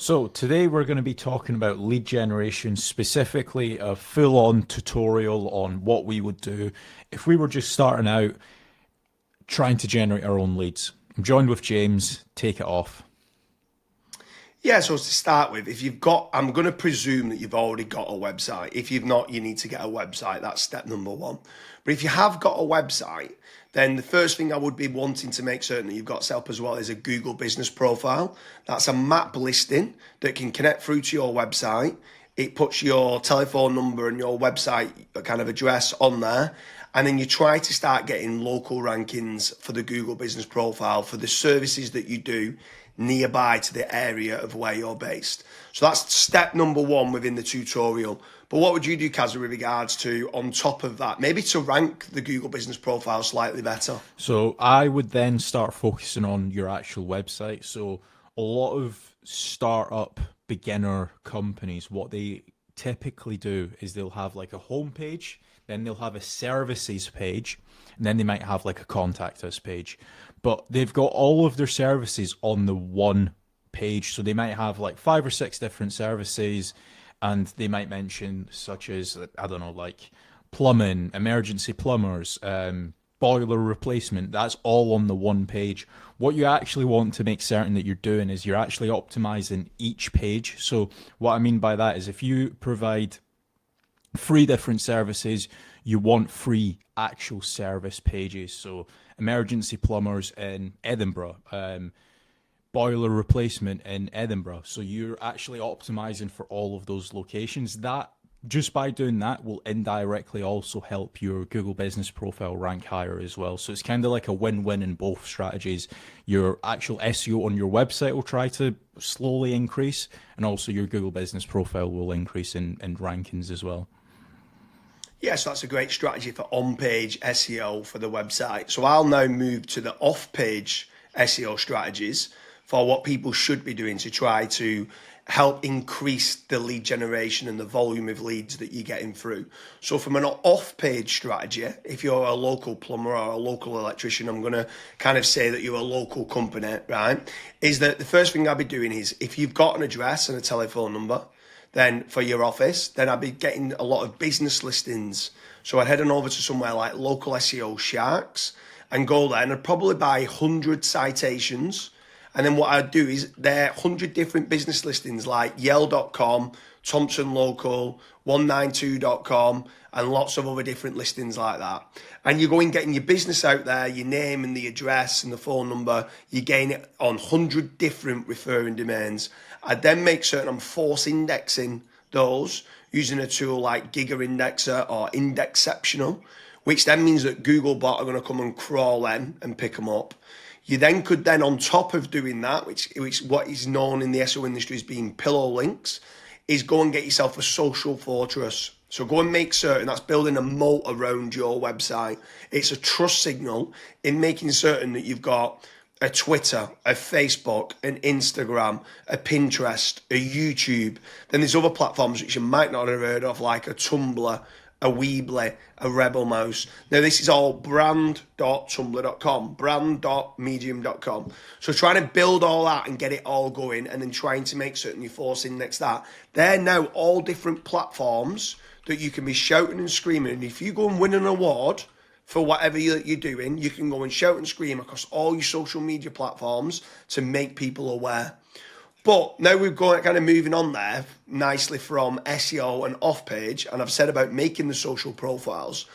So today we're going to be talking about lead generation, specifically a full-on tutorial on what we would do if we were just starting out trying to generate our own leads. I'm joined with James. Take it off. Yeah, so to start with, if you've got, I'm going to presume that you've already got a website. If you've not, you need to get a website. That's step number one. But if you have got a website, then the first thing I would be wanting to make certain that you've got set up as well is a Google business profile. That's a map listing that can connect through to your website. It puts your telephone number and your website kind of address on there. And then you try to start getting local rankings for the Google business profile for the services that you do nearby to the area of where you're based. So that's step number one within the tutorial. But what would you do, Kaz, with regards to on top of that, maybe to rank the Google business profile slightly better? So I would then start focusing on your actual website. So a lot of startup beginner companies, what they typically do is they'll have like a homepage, then they'll have a services page, and then they might have like a contact us page. But they've got all of their services on the one page. So they might have like five or six different services, and they might mention such as, I don't know, like plumbing, emergency plumbers, boiler replacement. That's all on the one page. What you actually want to make certain that you're doing is you're actually optimizing each page. So what I mean by that is if you provide three different services, you want three actual service pages. So emergency plumbers in Edinburgh, boiler replacement in Edinburgh. So you're actually optimizing for all of those locations. That just by doing that will indirectly also help your Google business profile rank higher as well. So it's kind of like a win-win in both strategies. Your actual SEO on your website will try to slowly increase, and also your Google business profile will increase in rankings as well. Yes, that's a great strategy for on-page SEO for the website. So I'll now move to the off-page SEO strategies for what people should be doing to try to help increase the lead generation and the volume of leads that you're getting through. So from an off-page strategy, if you're a local plumber or a local electrician, I'm going to kind of say that you're a local company, right? Is that the first thing I'll be doing is if you've got an address and a telephone number, then for your office, then I'd be getting a lot of business listings. So I'd head on over to somewhere like Local SEO Sharks and go there and I'd probably buy 100 citations. And then what I'd do is there are 100 different business listings like Yell.com, Thompson Local, 192.com, and lots of other different listings like that. And you're going getting your business out there, your name and the address and the phone number, you gain it on 100 different referring domains. I then make certain I'm force indexing those using a tool like Giga Indexer or Indexceptional, which then means that Googlebot are going to come and crawl them and pick them up. You then could then, on top of doing that, which what is known in the SEO industry as being pillow links, is go and get yourself a social fortress. So go and make certain that's building a moat around your website. It's a trust signal in making certain that you've got a Twitter, a Facebook, an Instagram, a Pinterest, a YouTube. Then there's other platforms which you might not have heard of, like a Tumblr, a Weebly, a Rebel Mouse. Now this is all brand.tumblr.com, brand.medium.com. So trying to build all that and get it all going and then trying to make certain you force index that. They're now all different platforms that you can be shouting and screaming. And if you go and win an award for whatever you're doing, you can go and shout and scream across all your social media platforms to make people aware. But now we're going kind of moving on there nicely from SEO and off page, and I've said about making the social profiles.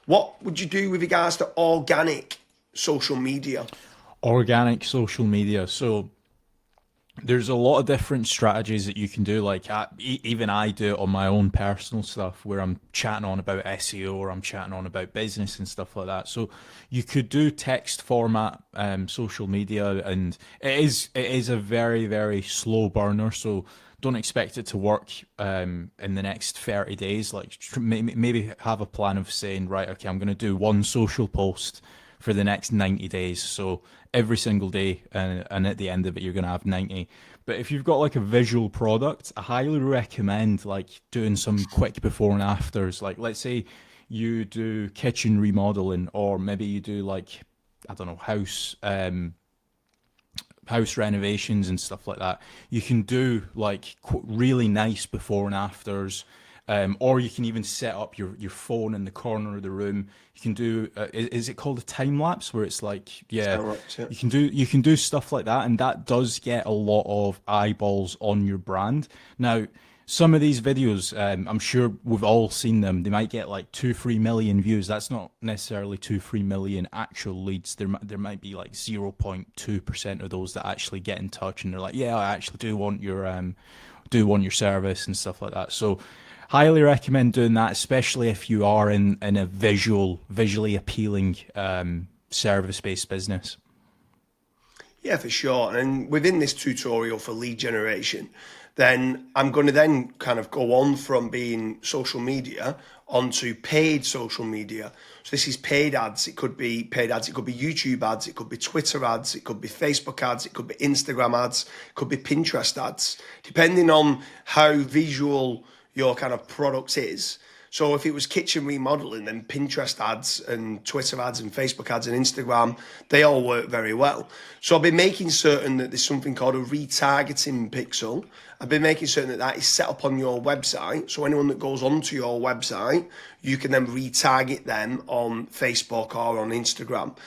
What would you do with regards to organic social media? Organic social media. So there's a lot of different strategies that you can do. Like even I do it on my own personal stuff where I'm chatting on about SEO or I'm chatting on about business and stuff like that. So you could do text format social media, and it is a very very slow burner. So don't expect it to work in the next 30 days. Like maybe have a plan of saying, right, okay, I'm going to do one social post for the next 90 days. So every single day, and at the end of it, you're going to have 90. But if you've got like a visual product, I highly recommend like doing some quick before and afters. Like let's say you do kitchen remodeling, or maybe you do like, I don't know, house house renovations and stuff like that, you can do like really nice before and afters. Or you can even set up your phone in the corner of the room. You can do is it called a time lapse where it's like Yeah. you can do stuff like that, and that does get a lot of eyeballs on your brand. Now, some of these videos, I'm sure we've all seen them. They might get like 2-3 million views. That's not necessarily 2-3 million actual leads. There might be like 0.2% of those that actually get in touch and they're like, yeah, I actually do want your service and stuff like that. So highly recommend doing that, especially if you are in a visually appealing service-based business. Yeah, for sure. And within this tutorial for lead generation, then I'm going to then kind of go on from being social media onto paid social media. So this is paid ads. It could be paid ads. It could be YouTube ads. It could be Twitter ads. It could be Facebook ads. It could be Instagram ads. It could be Pinterest ads, depending on how visual your kind of product is. So if it was kitchen remodeling, then Pinterest ads and Twitter ads and Facebook ads and Instagram, they all work very well. So I've been making certain that there's something called a retargeting pixel. I've been making certain that that is set up on your website. So anyone that goes onto your website, you can then retarget them on Facebook or on Instagram.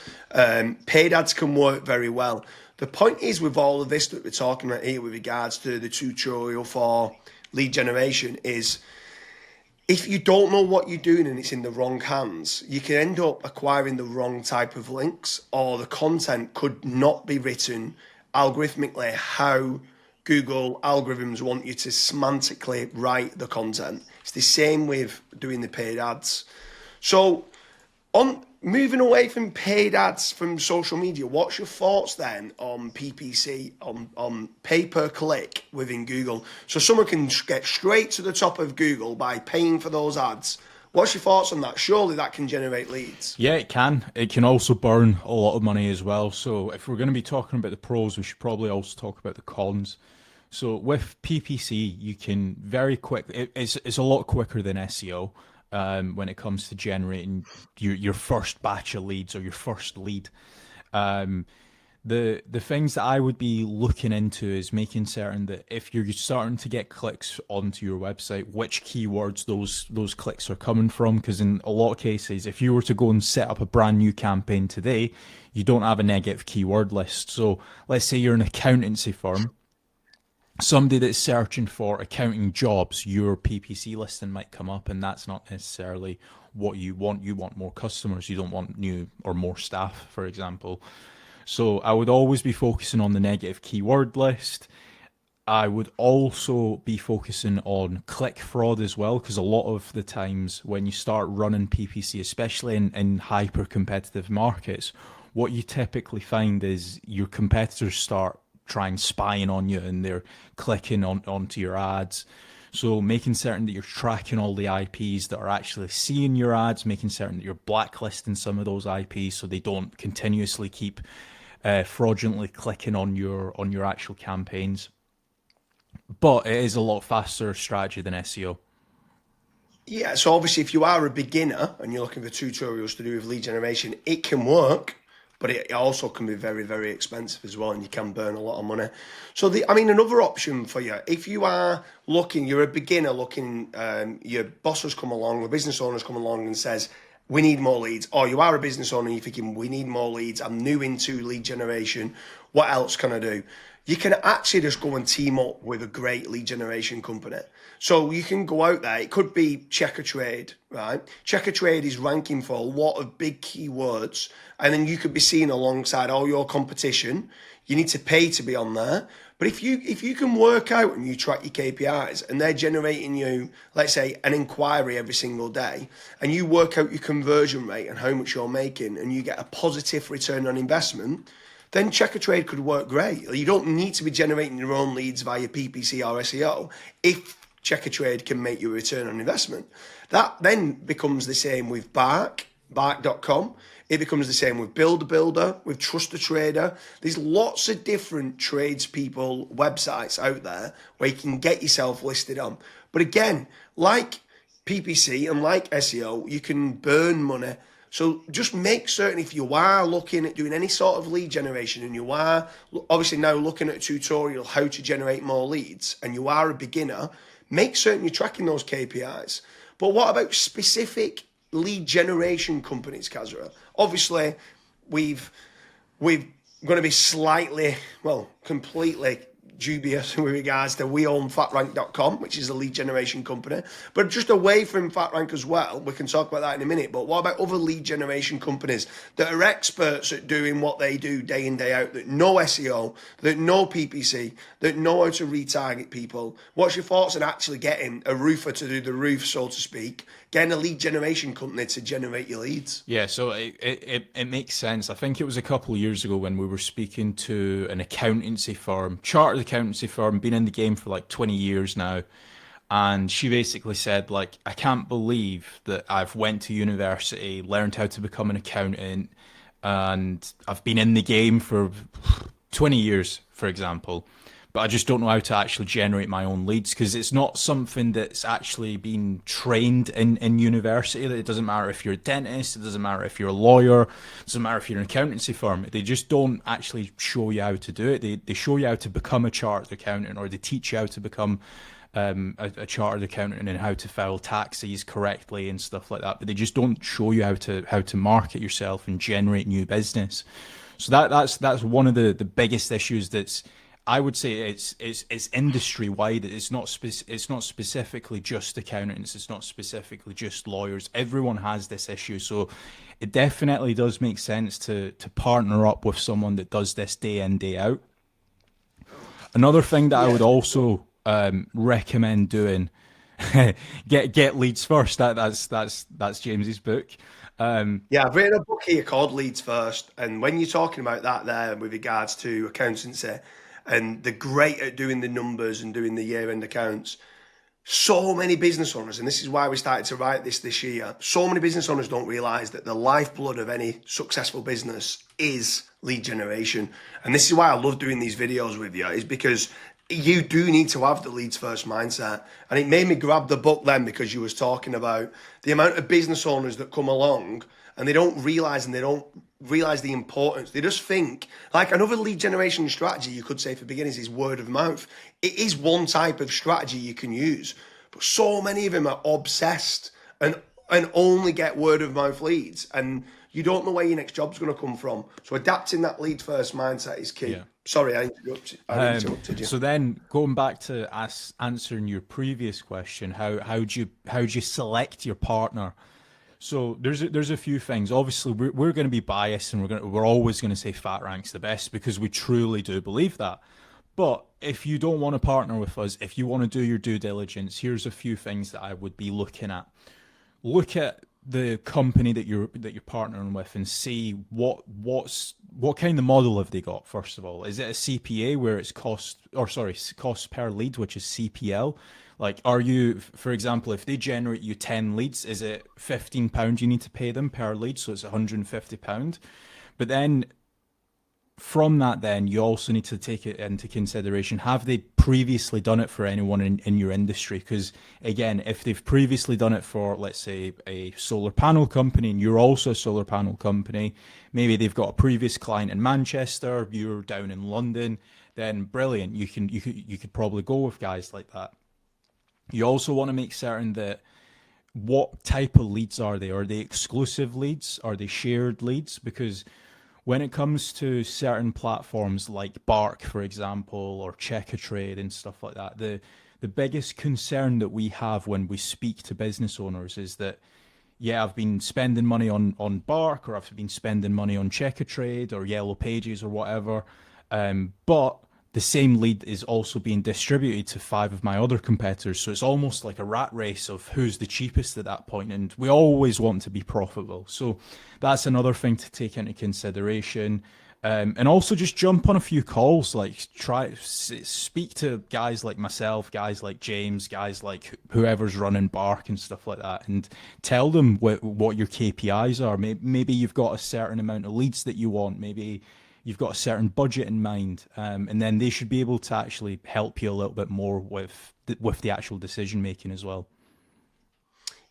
Paid ads can work very well. The point is with all of this that we're talking about here with regards to the tutorial for lead generation is, if you don't know what you're doing and it's in the wrong hands, you can end up acquiring the wrong type of links, or the content could not be written algorithmically how Google algorithms want you to semantically write the content. It's the same with doing the paid ads. So on moving away from paid ads from social media, what's your thoughts then on PPC, on pay per click within Google? So someone can get straight to the top of Google by paying for those ads. What's your thoughts on that? Surely that can generate leads. Yeah, it can. It can also burn a lot of money as well. So if we're going to be talking about the pros, we should probably also talk about the cons. So with PPC, you can very quickly, it's a lot quicker than SEO. When it comes to generating your first batch of leads or your first lead. The things that I would be looking into is making certain that if you're starting to get clicks onto your website, which keywords those clicks are coming from. Because in a lot of cases, if you were to go and set up a brand new campaign today, you don't have a negative keyword list. So let's say you're an accountancy firm. Somebody that's searching for accounting jobs, your PPC listing might come up, and that's not necessarily what you want. You want more customers. You don't want new or more staff, for example. So I would always be focusing on the negative keyword list. I would also be focusing on click fraud as well, because a lot of the times when you start running PPC, especially in hyper competitive markets, what you typically find is your competitors start trying spying on you and they're clicking onto your ads. So making certain that you're tracking all the IPs that are actually seeing your ads, making certain that you're blacklisting some of those IPs so they don't continuously keep fraudulently clicking on your actual campaigns. But it is a lot faster strategy than SEO. Yeah, so obviously if you are a beginner and you're looking for tutorials to do with lead generation, it can work. But it also can be very, very expensive as well, and you can burn a lot of money. So, another option for you, if you are looking, you're a beginner looking, your boss has come along, the business owner's come along and says, we need more leads. Or you are a business owner and you're thinking, we need more leads. I'm new into lead generation. What else can I do? You can actually just go and team up with a great lead generation company. So you can go out there. It could be Checkatrade, right? Checkatrade is ranking for a lot of big keywords, and then you could be seen alongside all your competition. You need to pay to be on there. But if you can work out and you track your KPIs and they're generating you, let's say, an inquiry every single day, and you work out your conversion rate and how much you're making, and you get a positive return on investment, then Checkatrade could work great. You don't need to be generating your own leads via PPC or SEO if Checkatrade can make you a return on investment. That then becomes the same with Bark.com. It becomes the same with Build Builder, with Trust a Trader. There's lots of different tradespeople websites out there where you can get yourself listed on. But again, like PPC and like SEO, you can burn money So just make certain if you are looking at doing any sort of lead generation and you are obviously now looking at a tutorial how to generate more leads and you are a beginner, make certain you're tracking those KPIs. But what about specific lead generation companies, Kazra? Obviously, we've going to be slightly, well, completely dubious with regards to we own FatRank.com, which is a lead generation company. But just away from FatRank as well, we can talk about that in a minute. But what about other lead generation companies that are experts at doing what they do day in, day out, that know SEO, that know PPC, that know how to retarget people? What's your thoughts on actually getting a roofer to do the roof, so to speak, getting a lead generation company to generate your leads? Yeah, so it makes sense. I think it was a couple of years ago when we were speaking to an accountancy firm, chartered accountancy firm, been in the game for like 20 years now. And she basically said, like, I can't believe that I've went to university, learned how to become an accountant, and I've been in the game for 20 years, for example. But I just don't know how to actually generate my own leads because it's not something that's actually been trained in university. It doesn't matter if you're a dentist, it doesn't matter if you're a lawyer, it doesn't matter if you're an accountancy firm. They just don't actually show you how to do it. They show you how to become a chartered accountant, or they teach you how to become a chartered accountant and how to file taxes correctly and stuff like that. But they just don't show you how to market yourself and generate new business. So that's one of the biggest issues that's, I would say it's industry wide. It's not specifically just accountants. It's not specifically just lawyers. Everyone has this issue. So it definitely does make sense to partner up with someone that does this day in, day out. Another thing that I would also recommend doing, get leads first. That's James's book. Yeah, I've written a book here called Leads First, and when you're talking about that there with regards to accountancy, and they're great at doing the numbers and doing the year-end accounts. So many business owners, and this is why we started to write this year, so many business owners don't realise that the lifeblood of any successful business is lead generation. And this is why I love doing these videos with you, is because you do need to have the leads first mindset. And it made me grab the book then because you was talking about the amount of business owners that come along and they don't realise the importance. They just think, like another lead generation strategy you could say for beginners is word of mouth. It is one type of strategy you can use, but so many of them are obsessed and only get word of mouth leads, and you don't know where your next job's going to come from. So adapting that lead first mindset is key. Yeah. Sorry, I interrupted you. So then going back to answering your previous question, how do you select your partner? So there's a few things. Obviously, we're going to be biased, and we're always going to say FatRank's the best because we truly do believe that. But if you don't want to partner with us, if you want to do your due diligence, here's a few things that I would be looking at. Look at the company that you're partnering with and see what kind of model have they got. First of all, is it a CPA where it's cost per lead, which is CPL? Like, are you, for example, if they generate you 10 leads, is it £15 you need to pay them per lead? So it's £150. But then from that, then you also need to take it into consideration. Have they previously done it for anyone in your industry? Because again, if they've previously done it for, let's say, a solar panel company and you're also a solar panel company, maybe they've got a previous client in Manchester, you're down in London, then brilliant. You could probably go with guys like that. You also want to make certain that what type of leads are they? Are they exclusive leads? Are they shared leads? Because when it comes to certain platforms like Bark, for example, or Checkatrade and stuff like that, the biggest concern that we have when we speak to business owners is that, yeah, I've been spending money on Bark, or I've been spending money on Checkatrade or Yellow Pages or whatever, but the same lead is also being distributed to 5 of my other competitors. So it's almost like a rat race of who's the cheapest at that point. And we always want to be profitable. So that's another thing to take into consideration. And also just jump on a few calls, like speak to guys like myself, guys like James, guys like whoever's running Bark and stuff like that, and tell them what your KPIs are. Maybe you've got a certain amount of leads that you want. Maybe you've got a certain budget in mind, and then they should be able to actually help you a little bit more with the actual decision making as well.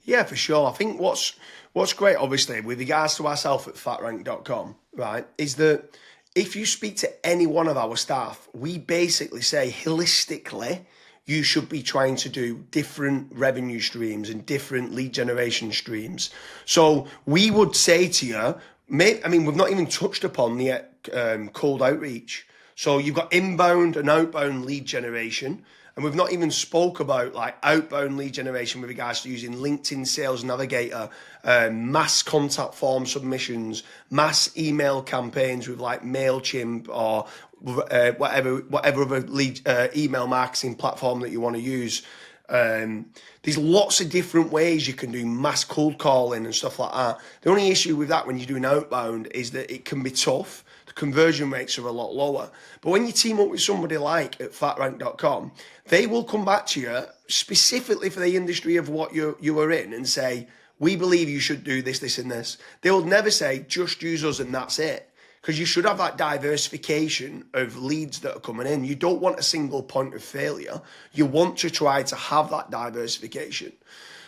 Yeah, for sure. I think what's great, obviously, with regards to ourselves at fatrank.com, right, is that if you speak to any one of our staff, we basically say holistically, you should be trying to do different revenue streams and different lead generation streams. So we would say to you, I mean, we've not even touched upon the cold outreach. So you've got inbound and outbound lead generation. And we've not even spoke about like outbound lead generation with regards to using LinkedIn Sales Navigator, mass contact form submissions, mass email campaigns with like MailChimp or whatever other lead email marketing platform that you want to use. There's lots of different ways you can do mass cold calling and stuff like that. The only issue with that when you're doing outbound is that it can be tough. The conversion rates are a lot lower. But when you team up with somebody like at fatrank.com, they will come back to you specifically for the industry of what you are in and say, we believe you should do this, this, and this. They will never say, just use us and that's it. Because you should have that diversification of leads that are coming in. You don't want a single point of failure. You want to try to have that diversification.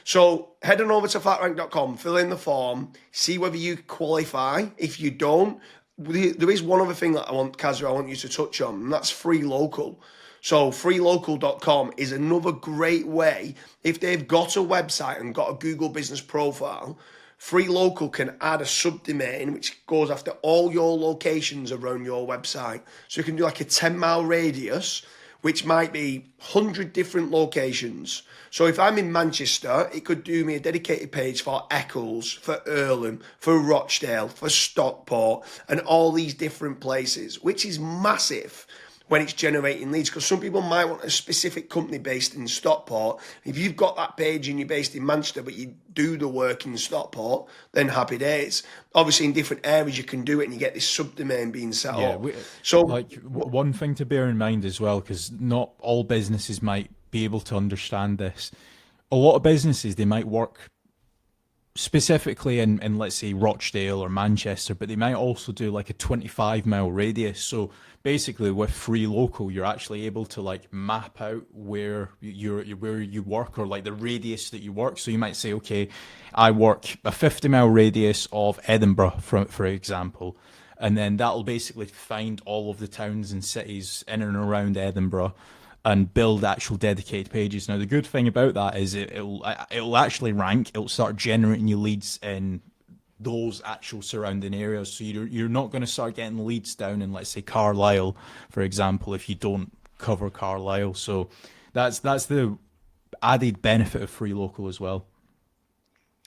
So head on over to fatrank.com, fill in the form, see whether you qualify. If you don't, there is one other thing that I want you to touch on, and that's free local. So freelocal.com is another great way. If they've got a website and got a Google business profile, Free Local can add a subdomain which goes after all your locations around your website. So you can do like a 10-mile radius, which might be 100 different locations. So if I'm in Manchester, it could do me a dedicated page for Eccles, for Earlham, for Rochdale, for Stockport, and all these different places, which is massive when it's generating leads, because some people might want a specific company based in Stockport. If you've got that page and you're based in Manchester, but you do the work in Stockport, then happy days. Obviously, in different areas, you can do it and you get this subdomain being set up. So, like one thing to bear in mind as well, because not all businesses might be able to understand this. A lot of businesses, they might work specifically in let's say Rochdale or Manchester, but they might also do like a 25-mile radius. So basically with Free Local, you're actually able to like map out where you work, or like the radius that you work. So you might say, okay, I work a 50-mile radius of Edinburgh, for example, and then that'll basically find all of the towns and cities in and around Edinburgh and build actual dedicated pages. Now, the good thing about that is it'll actually rank. It'll start generating you leads in those actual surrounding areas. So you're not going to start getting leads down in, let's say, Carlisle, for example, if you don't cover Carlisle. So that's the added benefit of Free Local as well.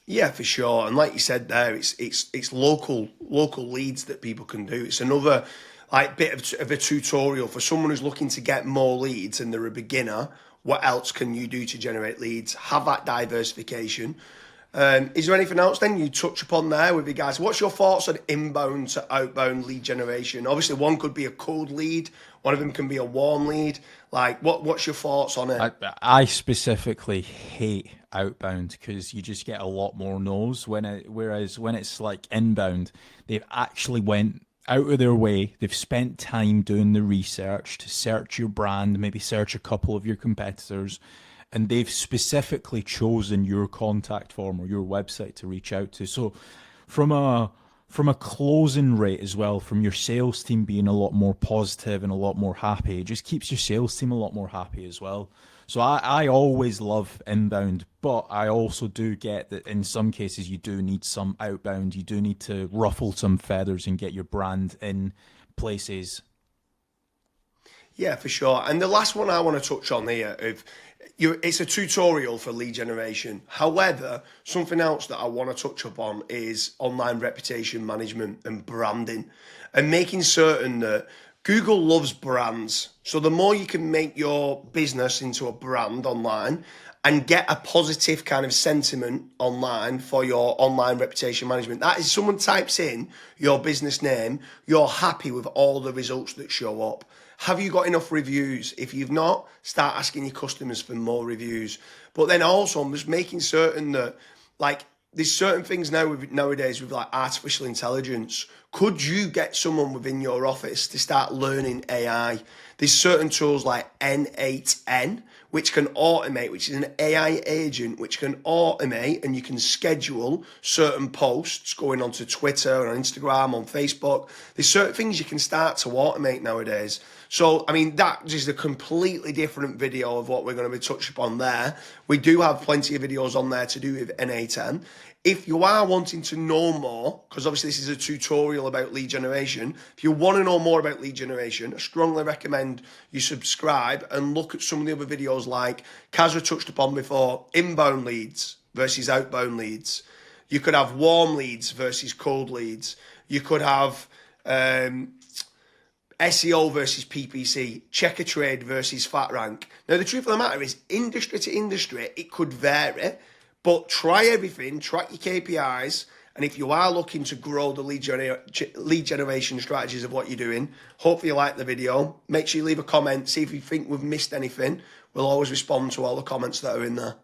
yeah, for sure. And like you said there, it's local leads that people can do. It's another like bit of a tutorial for someone who's looking to get more leads and they're a beginner. What else can you do to generate leads? Have that diversification. Is there anything else then you touch upon there with you guys? What's your thoughts on inbound to outbound lead generation? Obviously, one could be a cold lead. One of them can be a warm lead. Like, what's your thoughts on it? I specifically hate outbound because you just get a lot more no's. Whereas when it's like inbound, they've actually went out of their way. They've spent time doing the research to search your brand, maybe search a couple of your competitors, and they've specifically chosen your contact form or your website to reach out to. So from a closing rate as well, from your sales team being a lot more positive and a lot more happy, it just keeps your sales team a lot more happy as well. So I always love inbound, but I also do get that in some cases you do need some outbound. You do need to ruffle some feathers and get your brand in places. Yeah, for sure. And the last one I want to touch on here, it's a tutorial for lead generation. However, something else that I want to touch upon is online reputation management and branding, and making certain that Google loves brands. So the more you can make your business into a brand online and get a positive kind of sentiment online for your online reputation management, that is, someone types in your business name, you're happy with all the results that show up. Have you got enough reviews? If you've not, start asking your customers for more reviews. But then also, I'm just making certain that, like, there's certain things nowadays with like artificial intelligence. Could you get someone within your office to start learning AI? There's certain tools like N8N, which can automate, which is an AI agent which can automate, and you can schedule certain posts going onto Twitter, on Instagram, on Facebook. There's certain things you can start to automate nowadays. So, I mean, that is a completely different video of what we're going to be touched upon there. We do have plenty of videos on there to do with N8N. If you are wanting to know more, because obviously this is a tutorial about lead generation, if you want to know more about lead generation, I strongly recommend you subscribe and look at some of the other videos like Kazra touched upon before, inbound leads versus outbound leads. You could have warm leads versus cold leads. You could have SEO versus PPC, checker trade versus fat rank. Now, the truth of the matter is, industry to industry, it could vary. But try everything, track your KPIs, and if you are looking to grow the lead generation strategies of what you're doing, hopefully you like the video. Make sure you leave a comment, see if you think we've missed anything. We'll always respond to all the comments that are in there.